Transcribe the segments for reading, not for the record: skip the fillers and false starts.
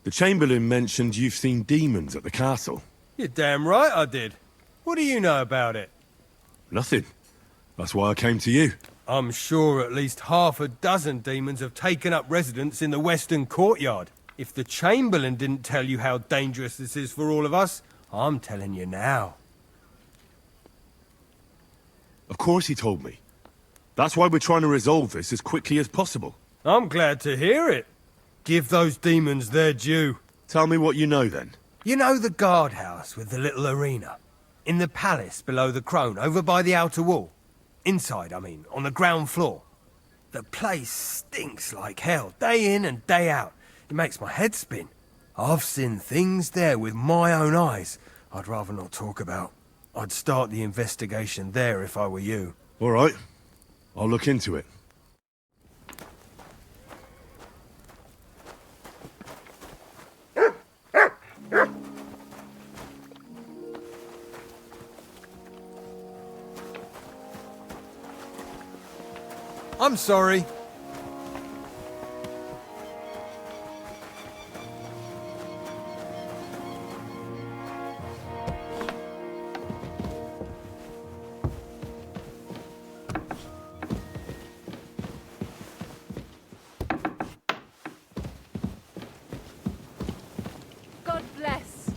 The Chamberlain mentioned you've seen demons at the castle. You're damn right I did. What do you know about it? Nothing. That's why I came to you. I'm sure at least half a dozen demons have taken up residence in the western courtyard. If the Chamberlain didn't tell you how dangerous this is for all of us, I'm telling you now. Of course he told me. That's why we're trying to resolve this as quickly as possible. I'm glad to hear it. Give those demons their due. Tell me what you know then. You know the guardhouse with the little arena? In the palace below the Crone, over by the outer wall? Inside, I mean, on the ground floor. The place stinks like hell, day in and day out. It makes my head spin. I've seen things there with my own eyes I'd rather not talk about. I'd start the investigation there if I were you. All right. I'll look into it. I'm sorry. God bless.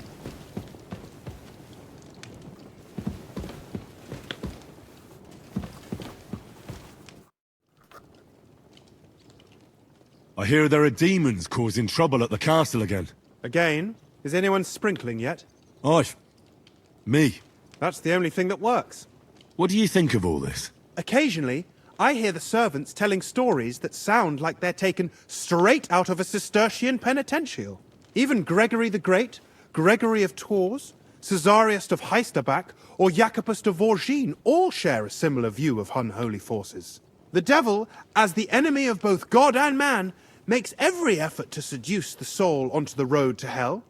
I hear there are demons causing trouble at the castle again. Again? Is anyone sprinkling yet? Me. That's the only thing that works. What do you think of all this? Occasionally, I hear the servants telling stories that sound like they're taken straight out of a Cistercian penitential. Even Gregory the Great, Gregory of Tours, Caesarius of Heisterbach, or Jacobus de Vorgine all share a similar view of unholy forces. The devil, as the enemy of both God and man, makes every effort to seduce the soul onto the road to hell,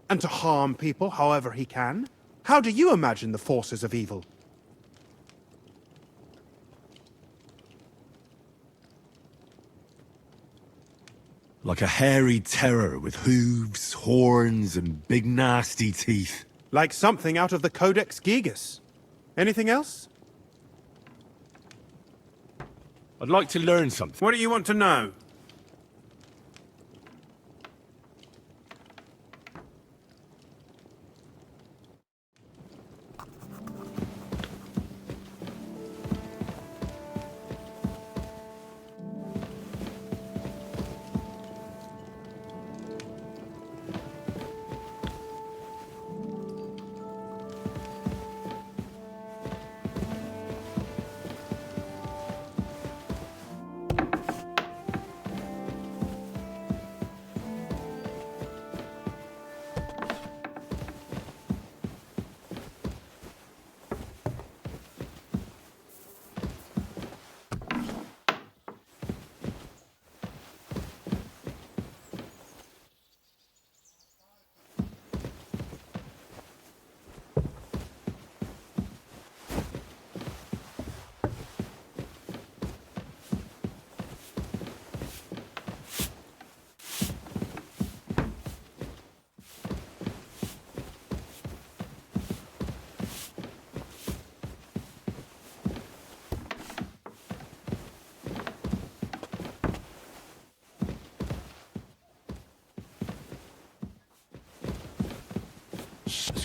and to harm people however he can. How do you imagine the forces of evil? Like a hairy terror with hooves, horns, and big nasty teeth. Like something out of the Codex Gigas. Anything else? I'd like to learn something. What do you want to know?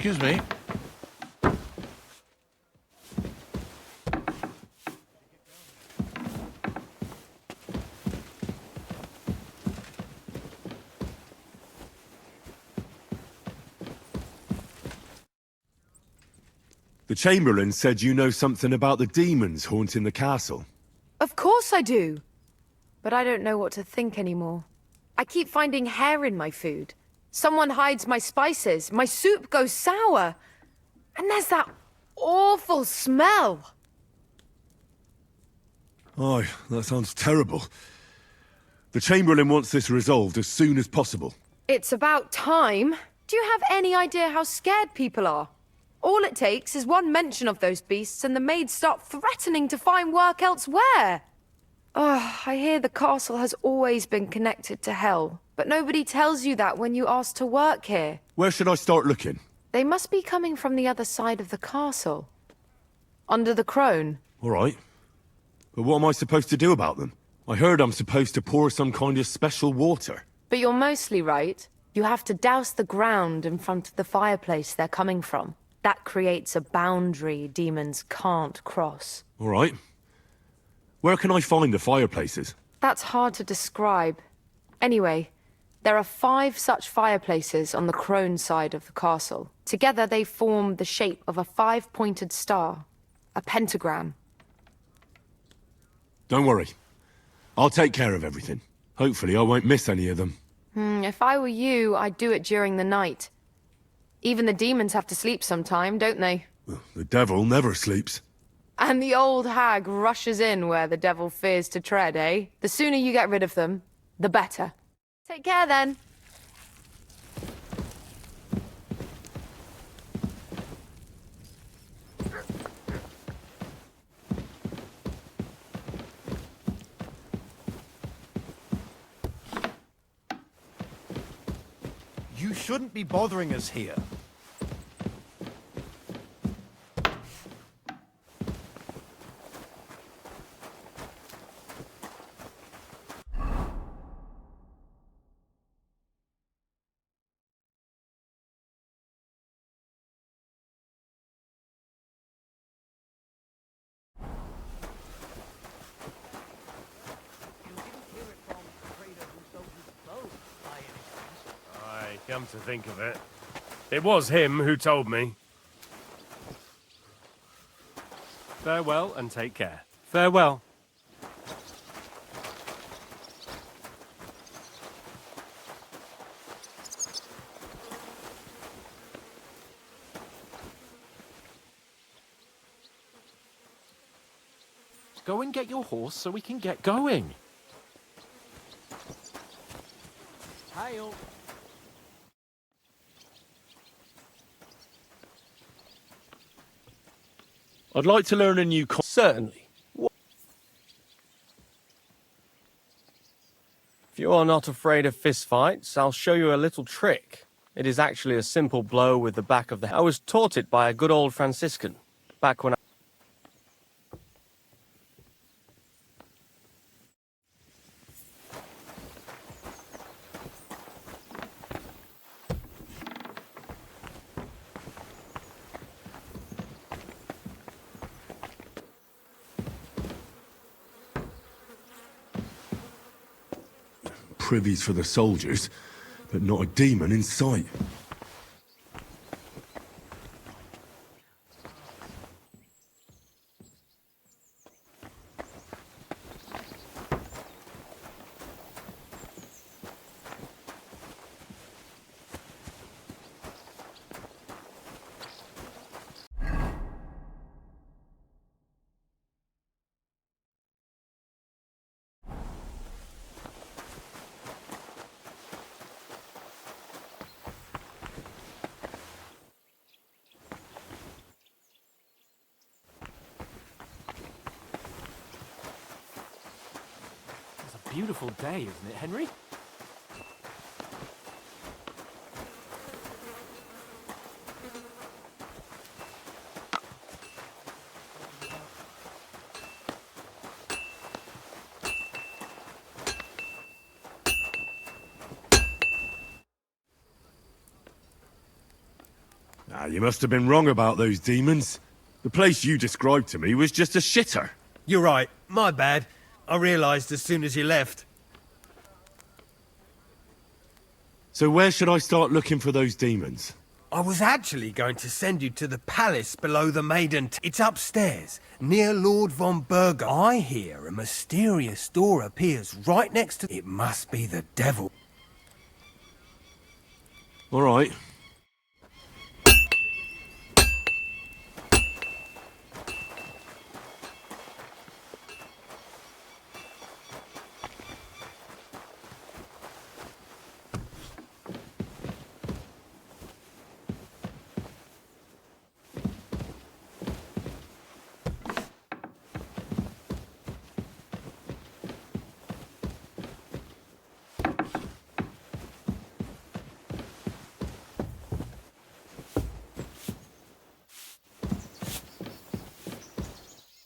Excuse me. The Chamberlain said you know something about the demons haunting the castle. Of course I do. But I don't know what to think anymore. I keep finding hair in my food. Someone hides my spices. My soup goes sour. And there's that awful smell. Oh, that sounds terrible. The Chamberlain wants this resolved as soon as possible. It's about time. Do you have any idea how scared people are? All it takes is one mention of those beasts and the maids start threatening to find work elsewhere. I hear the castle has always been connected to hell, But nobody tells you that when you ask to work here. Where should I start looking? They must be coming from the other side of the castle. Under the crone. All right. But what am I supposed to do about them? I heard I'm supposed to pour some kind of special water. But you're mostly right. You have to douse the ground in front of the fireplace they're coming from. That creates a boundary demons can't cross. All right. Where can I find the fireplaces? That's hard to describe. Anyway, there are 5 such fireplaces on the crone side of the castle. Together they form the shape of a 5-pointed star. A pentagram. Don't worry. I'll take care of everything. Hopefully I won't miss any of them. If I were you, I'd do it during the night. Even the demons have to sleep sometime, don't they? Well, the devil never sleeps. And the old hag rushes in where the devil fears to tread, eh? The sooner you get rid of them, the better. Take care then. You shouldn't be bothering us here. Aye, come to think of it. It was him who told me. Farewell and take care. Farewell. Go and get your horse so we can get going. Hail. I'd like to learn a new Certainly. If you are not afraid of fistfights, I'll show you a little trick. It is actually a simple blow with the back of the head. I was taught it by a good old Franciscan, back when I... privies for the soldiers, but not a demon in sight. It's a beautiful day, isn't it, Henry? Ah, you must have been wrong about those demons. The place you described to me was just a shitter. You're right. My bad. I realised as soon as you left. So where should I start looking for those demons? I was actually going to send you to the palace below the Maiden. It's upstairs, near Lord von Berger. I hear a mysterious door appears right next to... It must be the devil. All right.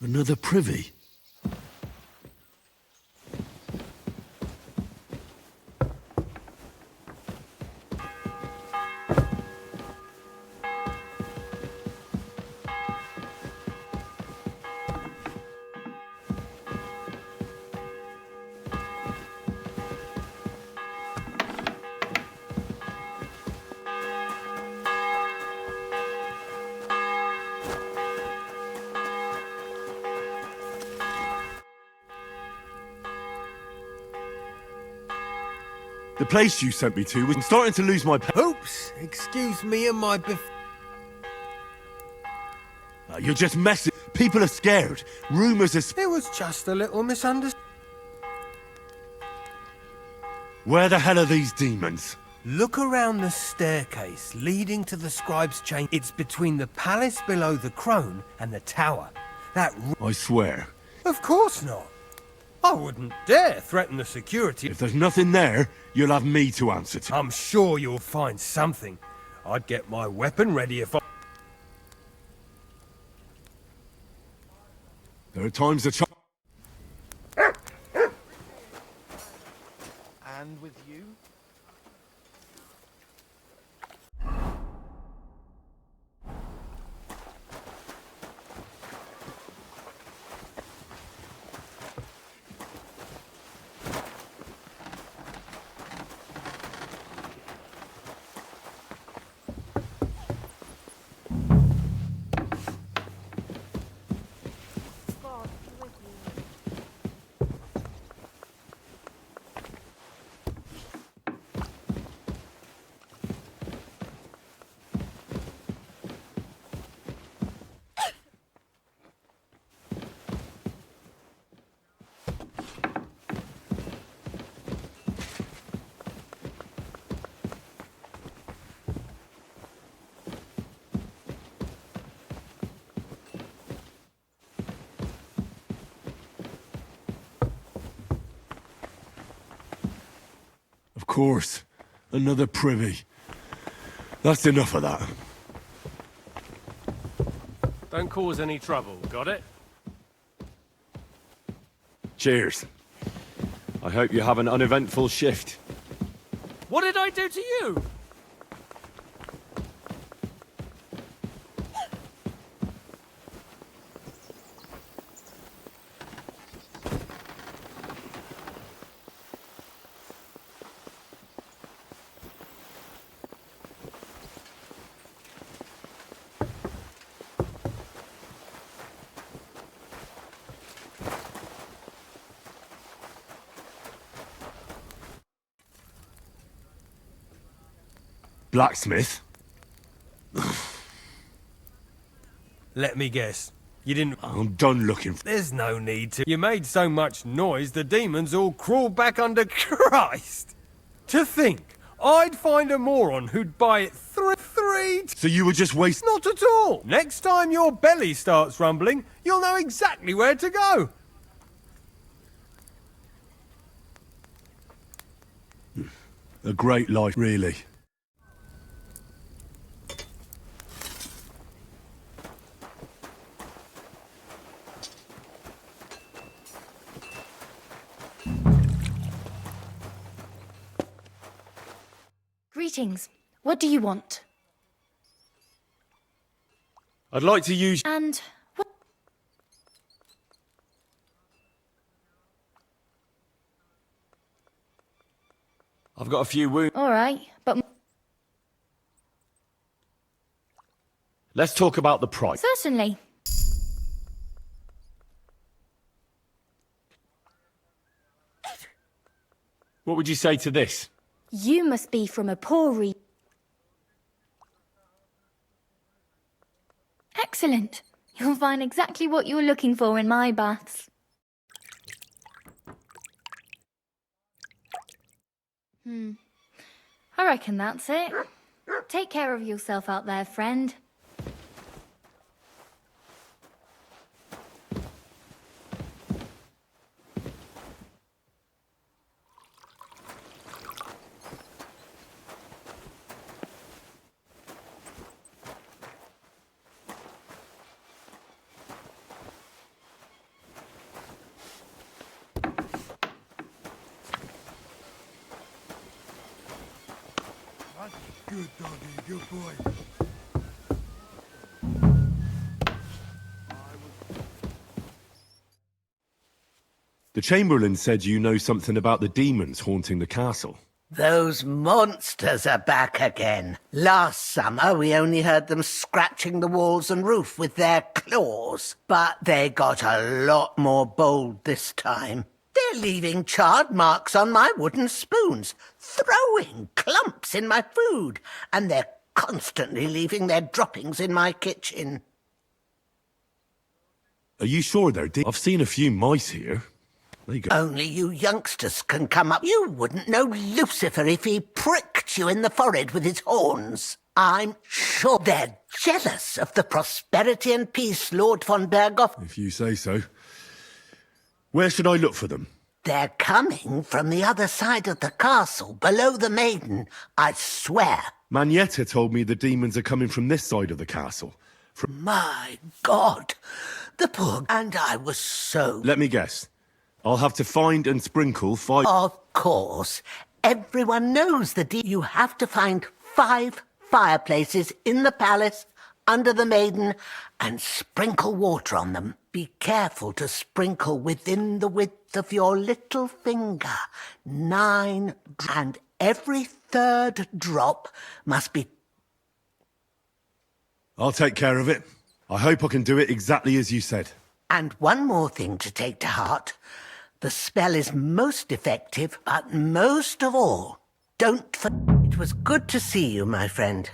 Another privy? The place you sent me to was starting to lose my Oops! Excuse me and my You're just messing. People are scared. Rumors are... It was just a little misunderstanding. Where the hell are these demons? Look around the staircase leading to the scribe's chamber. It's between the palace below the crone and the tower. I swear. Of course not. I wouldn't dare threaten the security. If there's nothing there, you'll have me to answer to. I'm sure you'll find something. I'd get my weapon ready if I... There are times the And with you? Of course. Another privy. That's enough of that. Don't cause any trouble, got it? Cheers. I hope you have an uneventful shift. What did I do to you? Blacksmith? Let me guess. You didn't... I'm done looking for... There's no need to. You made so much noise, the demons all crawled back under Christ. To think, I'd find a moron who'd buy it three... So you were just wasting... Not at all. Next time your belly starts rumbling, you'll know exactly where to go. A great life, really. Greetings. What do you want? I'd like to use... And what? I've got a few wounds. All right, but Let's talk about the price. certainly. What would you say to this? You must be from a poor region. Excellent. You'll find exactly what you're looking for in my baths. I reckon that's it. Take care of yourself out there, friend. Good doggy, good boy. The Chamberlain said you know something about the demons haunting the castle. Those monsters are back again. Last summer, we only heard them scratching the walls and roof with their claws. But they got a lot more bold this time. They're leaving charred marks on my wooden spoons, throwing clumps in my food, and they're constantly leaving their droppings in my kitchen. Are you sure they're I've seen a few mice here. There you go. Only you youngsters can come up. You wouldn't know Lucifer if he pricked you in the forehead with his horns. I'm sure they're jealous of the prosperity and peace Lord von Berghoff. If you say so. Where should I look for them? They're coming from the other side of the castle, below the maiden, I swear. Manietta told me the demons are coming from this side of the castle. My God, the poor... And I was so... Let me guess. I'll have to find and sprinkle 5... Of course. Everyone knows you have to find 5 fireplaces in the palace, under the maiden, and sprinkle water on them. Be careful to sprinkle within the width of your little finger. 9, and every 3rd drop must be... I'll take care of it. I hope I can do it exactly as you said. And one more thing to take to heart. The spell is most effective, but most of all, don't forget. It was good to see you, my friend.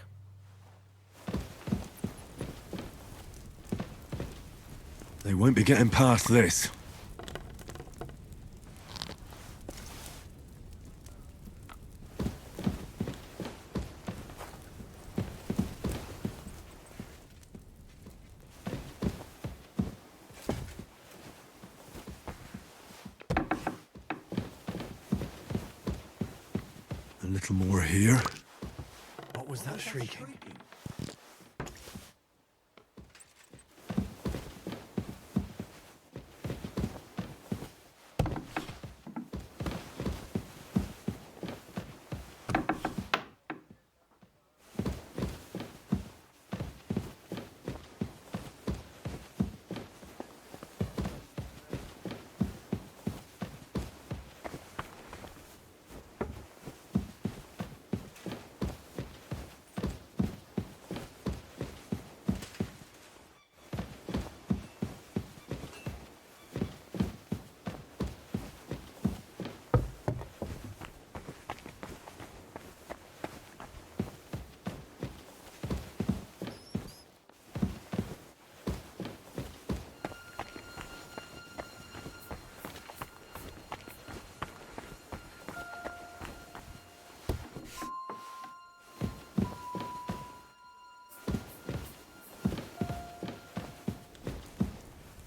They won't be getting past this. A little more here. What was that shrieking?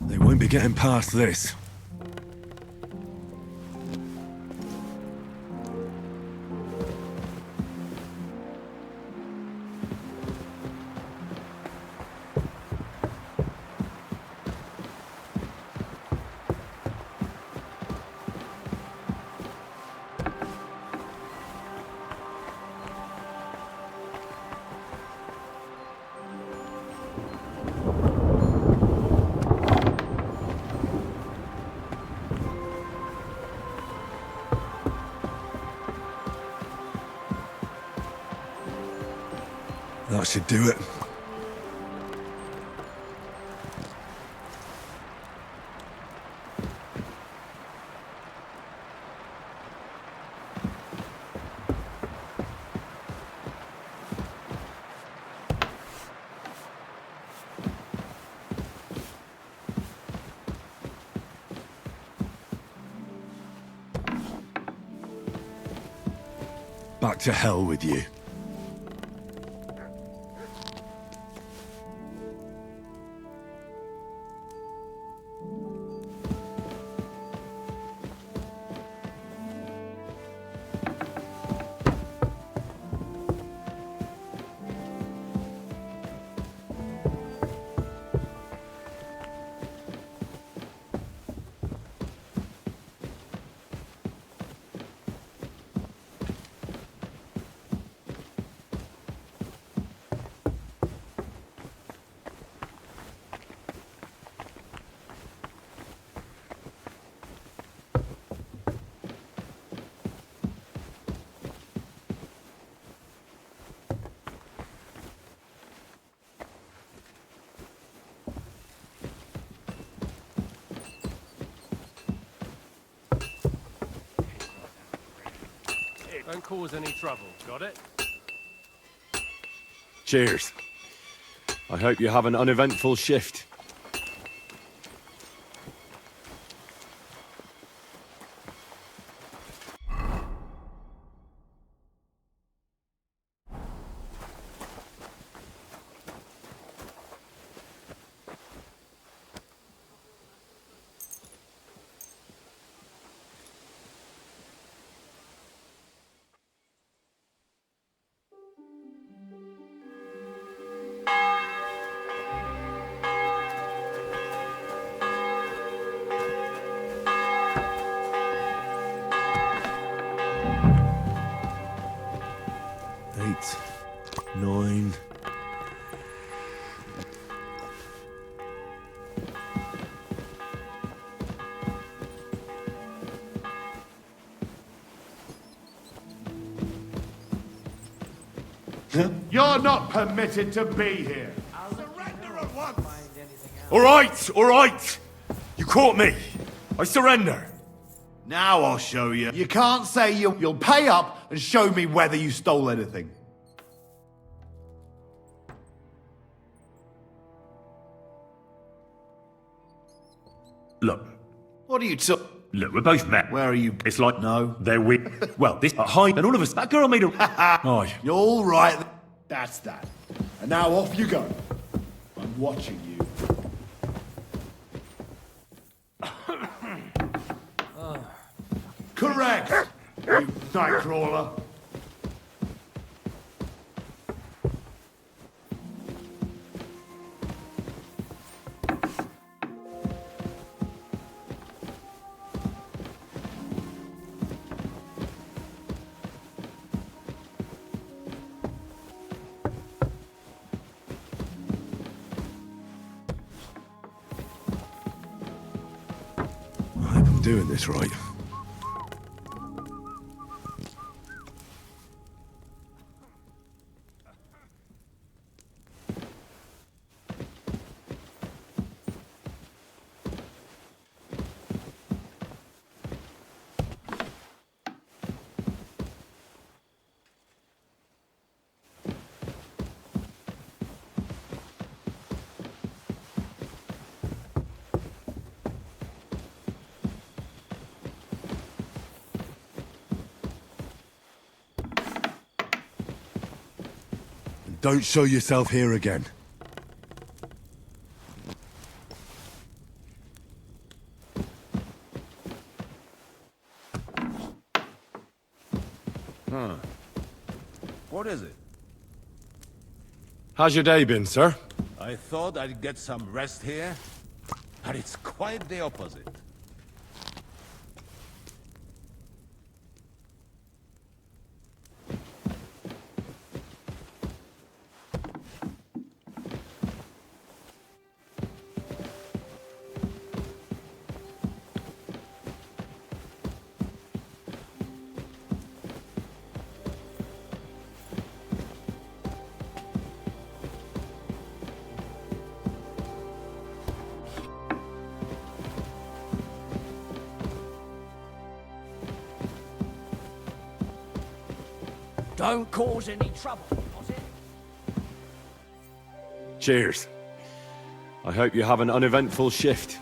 They won't be getting past this. That should do it. Back to hell with you. cause any trouble, got it? Cheers. I hope you have an uneventful shift. Eight, nine. You're not permitted to be here. Surrender at once! All right! You caught me. I surrender. Now I'll show you. You can't say you'll pay up and show me whether you stole anything. Look, What are you look, we're both men. Where are you? It's like, No. they're weird. Well, this high, and all of us, that girl made a... Aye. You're all right. That's that. And now off you go. I'm watching you. Correct, you nightcrawler. I hope I'm doing this right. Don't show yourself here again. What is it? How's your day been, sir? I thought I'd get some rest here, but it's quite the opposite. Don't cause any trouble, was it? Cheers. I hope you have an uneventful shift.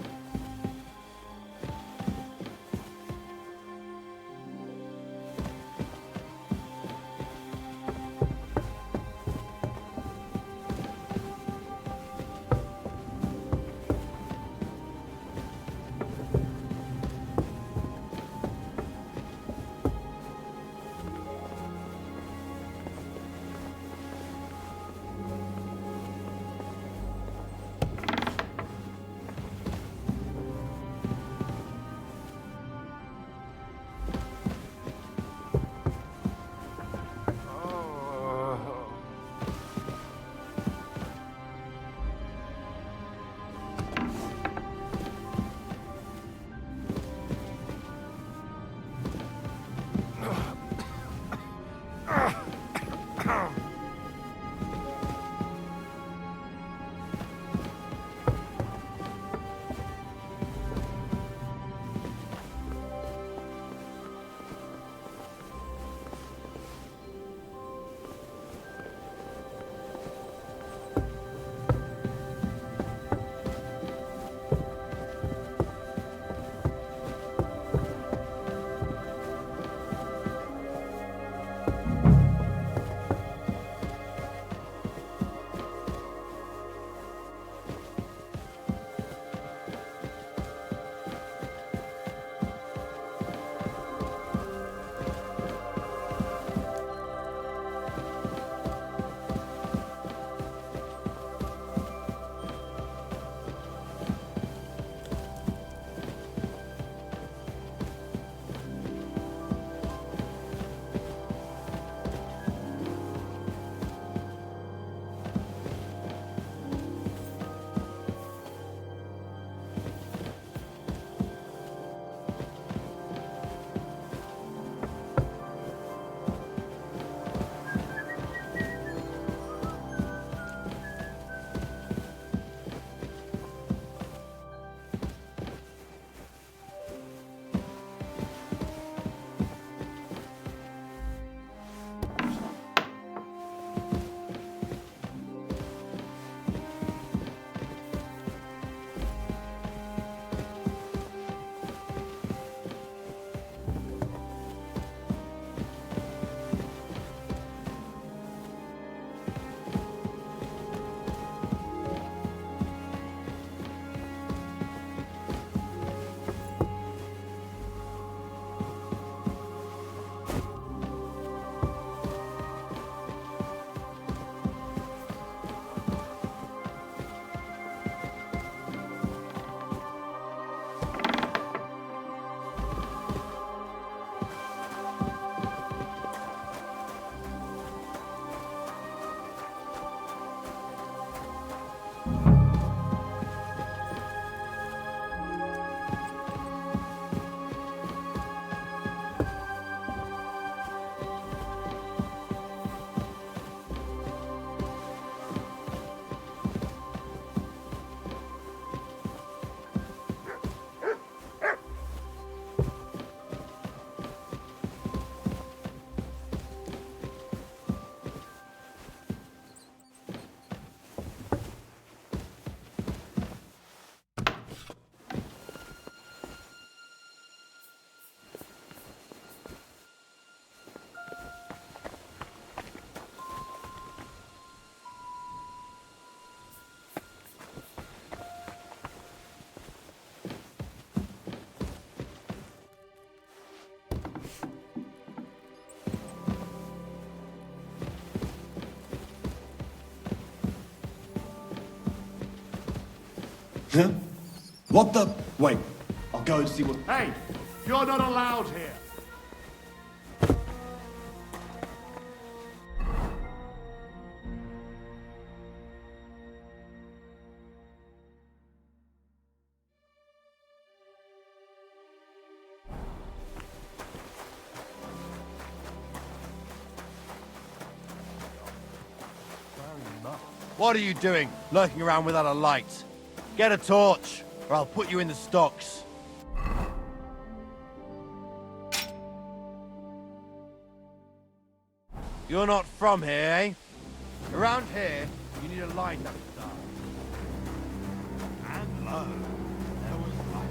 Huh? What the? Wait, I'll go and see what... Hey, you're not allowed here. What are you doing, lurking around without a light? Get a torch, or I'll put you in the stocks. You're not from here, eh? Around here, you need a light up to start. And lo, there was light.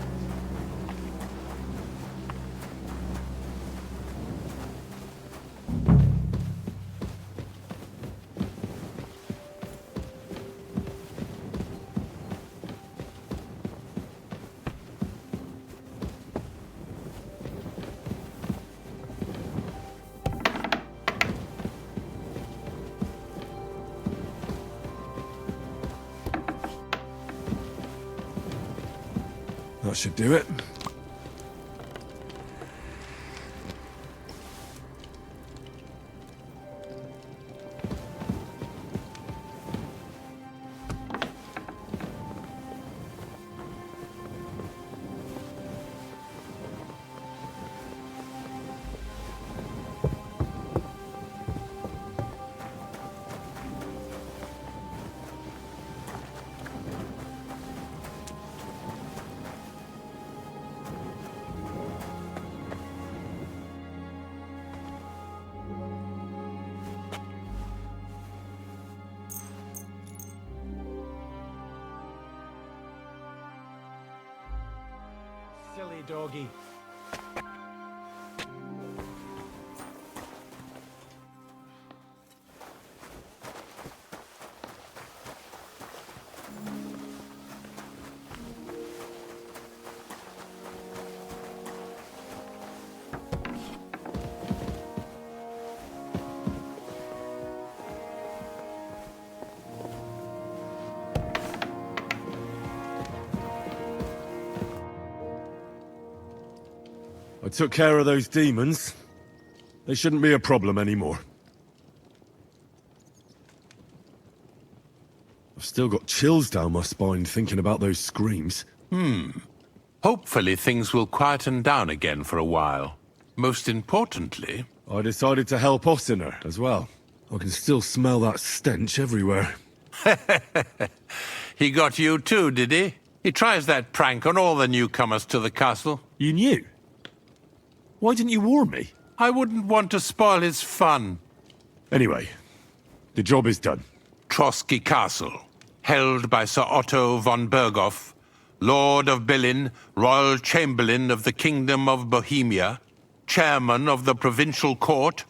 That should do it. Silly doggy. I took care of those demons. They shouldn't be a problem anymore. I've still got chills down my spine thinking about those screams. Hopefully things will quieten down again for a while. Most importantly... I decided to help Ossiner as well. I can still smell that stench everywhere. He got you too, did he? He tries that prank on all the newcomers to the castle. You knew? Why didn't you warn me? I wouldn't want to spoil his fun. Anyway, the job is done. Trotsky Castle, held by Sir Otto von Berghoff, Lord of Billin, Royal Chamberlain of the Kingdom of Bohemia, Chairman of the Provincial Court,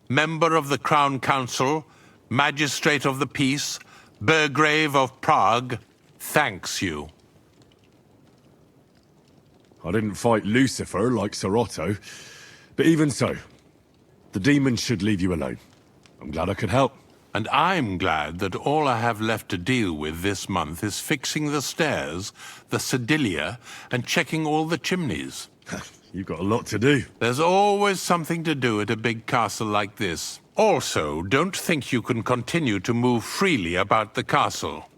Member of the Crown Council, Magistrate of the Peace, Burgrave of Prague, thanks you. I didn't fight Lucifer like Sir Otto, but even so, the demons should leave you alone. I'm glad I could help. And I'm glad that all I have left to deal with this month is fixing the stairs, the sedilia, and checking all the chimneys. You've got a lot to do. There's always something to do at a big castle like this. Also, don't think you can continue to move freely about the castle.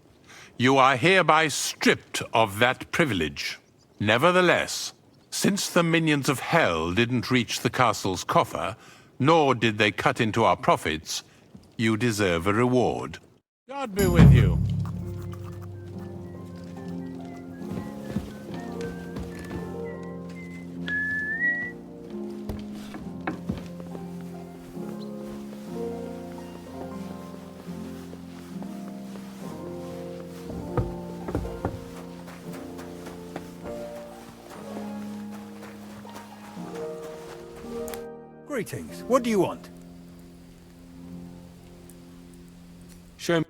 You are hereby stripped of that privilege. Nevertheless, since the minions of hell didn't reach the castle's coffer, nor did they cut into our profits, you deserve a reward. God be with you. Greetings. What do you want? Show me.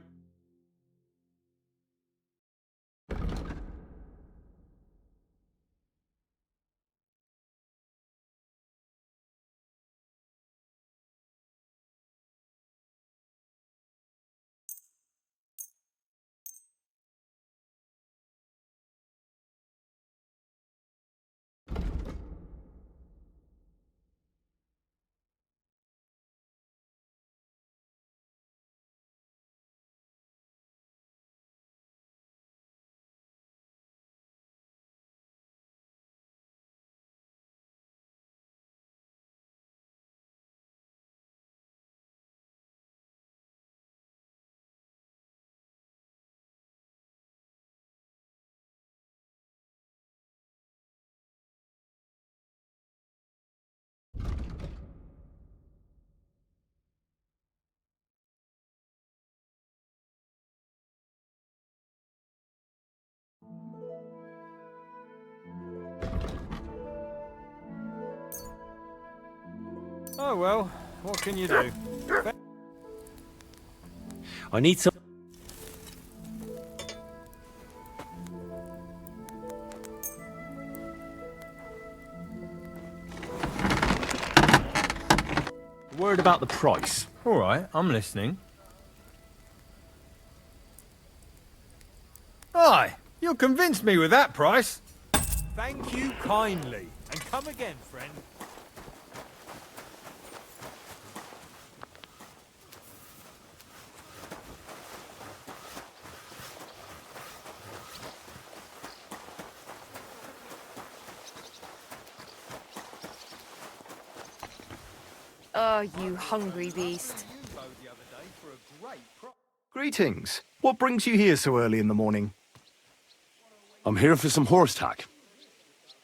Oh well, what can you do? I need some... Word about the price. All right, I'm listening. Aye, you'll convince me with that price. Thank you kindly, and come again, friend. Oh, you hungry beast. Greetings. What brings you here so early in the morning? I'm here for some horse tack.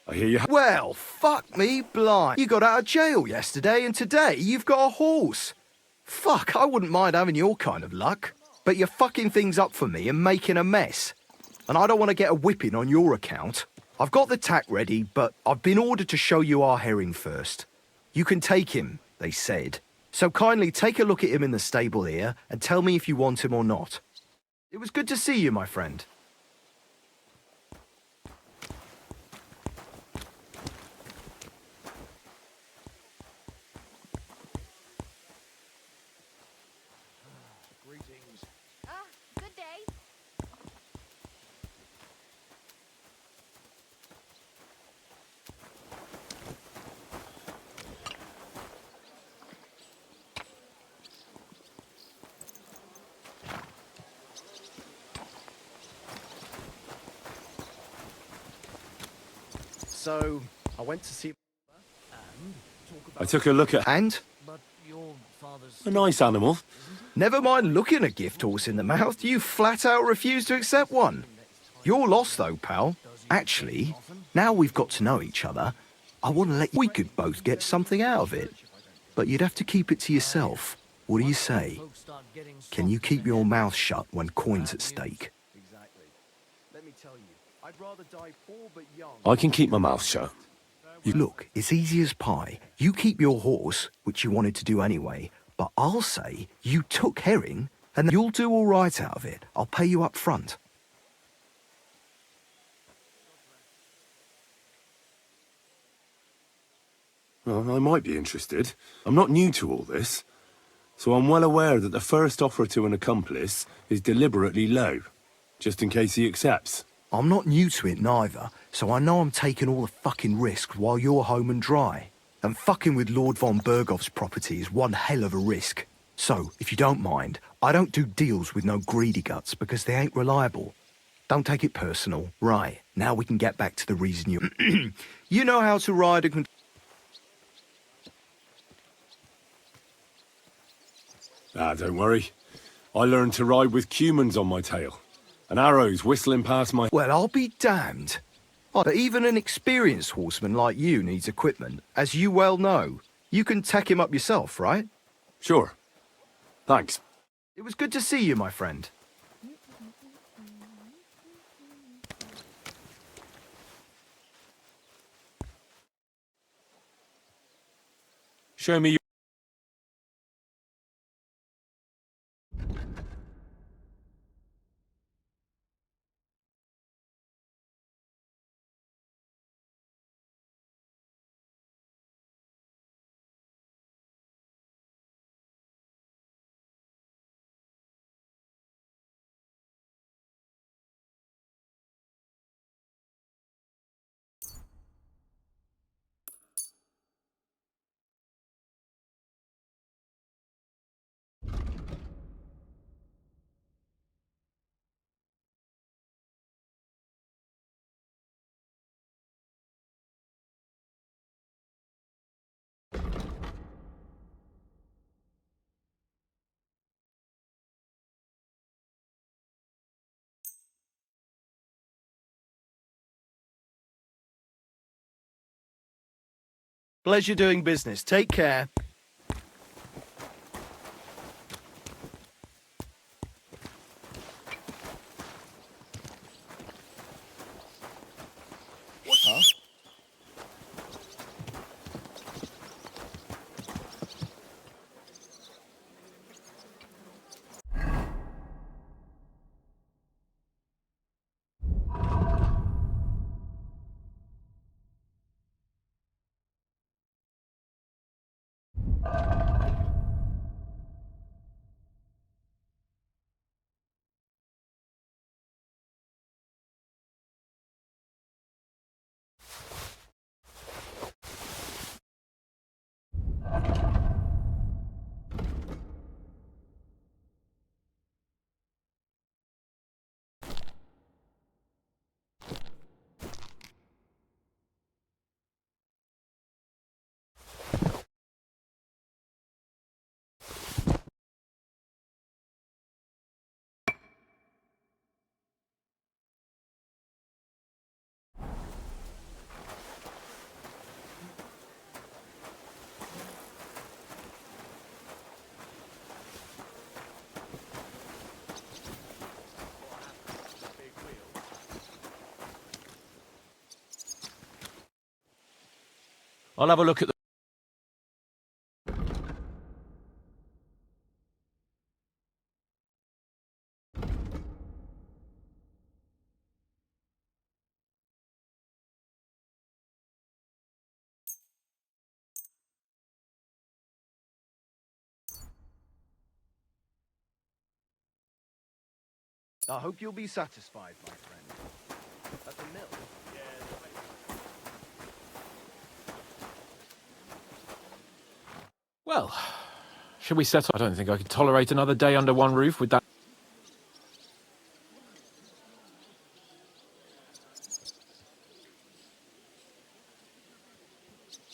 I hear you Well, fuck me blind. You got out of jail yesterday and today you've got a horse. Fuck, I wouldn't mind having your kind of luck. But you're fucking things up for me and making a mess. And I don't want to get a whipping on your account. I've got the tack ready, but I've been ordered to show you our herring first. You can take him, they said. So kindly take a look at him in the stable here and tell me if you want him or not. It was good to see you, my friend. Good day. So, I went to see... I took a look at... And? A nice animal. Never mind looking a gift horse in the mouth, you flat out refuse to accept one. You're lost though, pal. Actually, now we've got to know each other, I want to let... We could both get something out of it. But you'd have to keep it to yourself. What do you say? Can you keep your mouth shut when coin's at stake? Let me tell you, I'd rather die poor but young. I can keep my mouth shut. Look, it's easy as pie. You keep your horse, which you wanted to do anyway, but I'll say you took herring, and you'll do all right out of it. I'll pay you up front. Well, I might be interested. I'm not new to all this, so I'm well aware that the first offer to an accomplice is deliberately low, just in case he accepts. I'm not new to it neither, so I know I'm taking all the fucking risks while you're home and dry. And fucking with Lord von Bergoff's property is one hell of a risk. So, if you don't mind, I don't do deals with no greedy guts because they ain't reliable. Don't take it personal. Right, now we can get back to the reason you... You know how to ride and... Don't worry. I learned to ride with cumans on my tail, and arrows whistling past my... Well, I'll be damned. Oh, but even an experienced horseman like you needs equipment, as you well know. You can tack him up yourself, right? Sure. Thanks. It was good to see you, my friend. Show me your... Pleasure doing business. Take care. What, huh? I'll have a look at the... I hope you'll be satisfied, my friend. At the mill. Well, shall we settle? I don't think I could tolerate another day under one roof with that...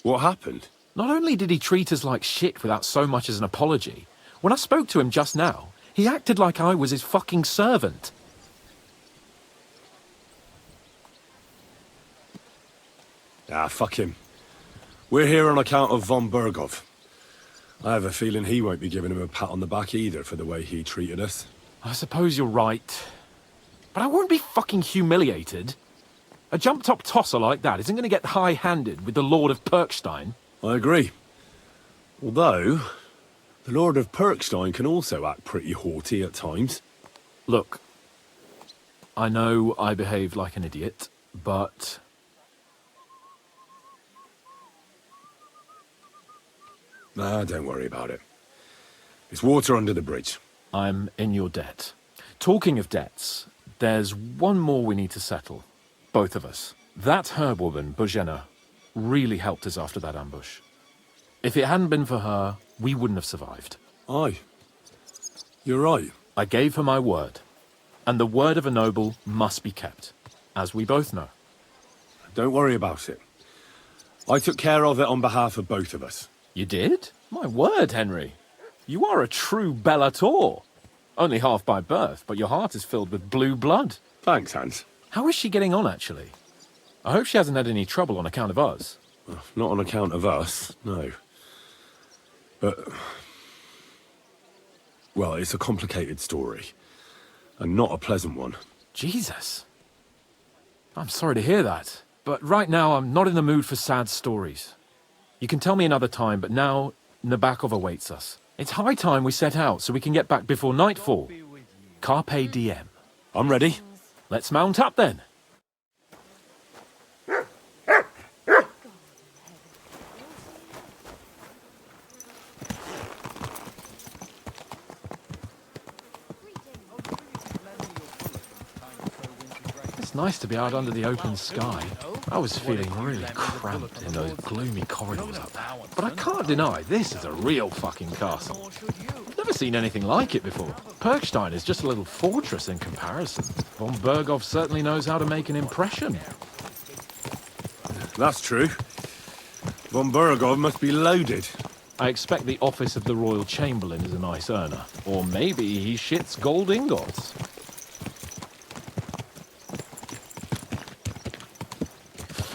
What happened? Not only did he treat us like shit without so much as an apology, when I spoke to him just now, he acted like I was his fucking servant. Ah, fuck him. We're here on account of von Bergov. I have a feeling he won't be giving him a pat on the back either for the way he treated us. I suppose you're right. But I won't be fucking humiliated. A jump-top tosser like that isn't going to get high-handed with the Lord of Perkstein. I agree. Although, the Lord of Perkstein can also act pretty haughty at times. Look, I know I behaved like an idiot, but... Nah, don't worry about it. It's water under the bridge. I'm in your debt. Talking of debts, there's one more we need to settle. Both of us. That herbwoman, Bozhena, really helped us after that ambush. If it hadn't been for her, we wouldn't have survived. Aye. You're right. I gave her my word. And the word of a noble must be kept, as we both know. Don't worry about it. I took care of it on behalf of both of us. You did? My word, Henry. You are a true bellator. Only half by birth, but your heart is filled with blue blood. Thanks, Hans. How is she getting on, actually? I hope she hasn't had any trouble on account of us. Well, not on account of us, no. But... well, it's a complicated story. And not a pleasant one. Jesus. I'm sorry to hear that. But right now, I'm not in the mood for sad stories. You can tell me another time, but now Nabokov awaits us. It's high time we set out so we can get back before nightfall. Carpe diem. I'm ready. Let's mount up then. It's nice to be out under the open sky. I was feeling really cramped in those gloomy corridors up there. But I can't deny, this is a real fucking castle. I've never seen anything like it before. Perkstein is just a little fortress in comparison. Von Bergov certainly knows how to make an impression. That's true. Von Bergov must be loaded. I expect the office of the Royal Chamberlain is a nice earner. Or maybe he shits gold ingots.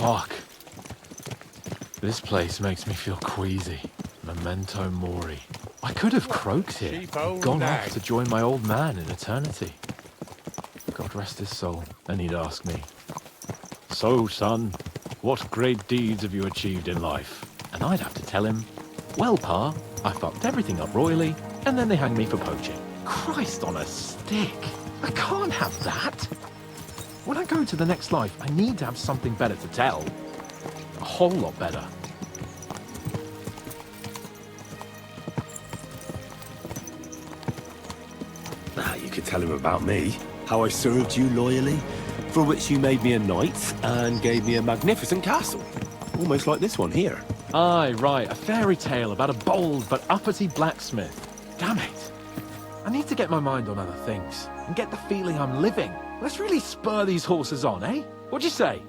Fuck. This place makes me feel queasy. Memento mori. I could have croaked here, and gone off to join my old man in eternity. God rest his soul. And he'd ask me, "So, son, what great deeds have you achieved in life?" And I'd have to tell him, "Well, Pa, I fucked everything up royally, and then they hanged me for poaching." Christ on a stick. I can't have that. When I go to the next life, I need to have something better to tell. A whole lot better. Ah, you could tell him about me. How I served you loyally, for which you made me a knight and gave me a magnificent castle. Almost like this one here. Aye, right, a fairy tale about a bold but uppity blacksmith. Damn it. I need to get my mind on other things, and get the feeling I'm living. Let's really spur these horses on, eh? What'd you say?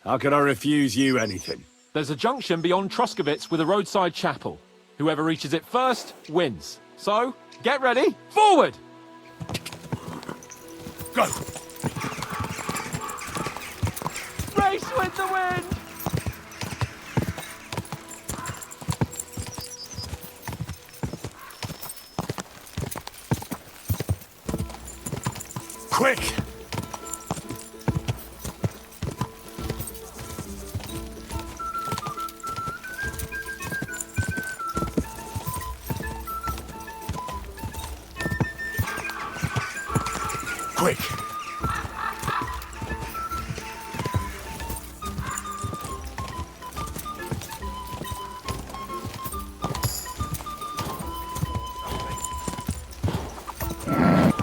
How could I refuse you anything? There's a junction beyond Troskowitz with a roadside chapel. Whoever reaches it first, wins. So, get ready, forward! Go! Race with the wind! Quick! quick!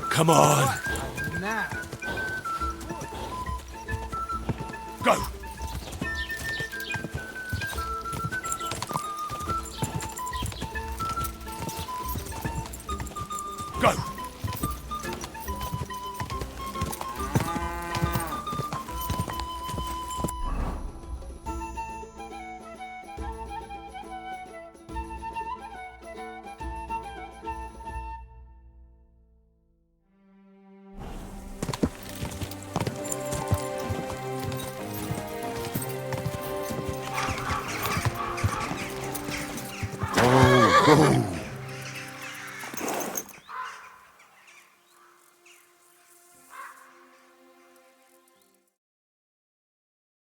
Come on! Go! Go! Oh, go!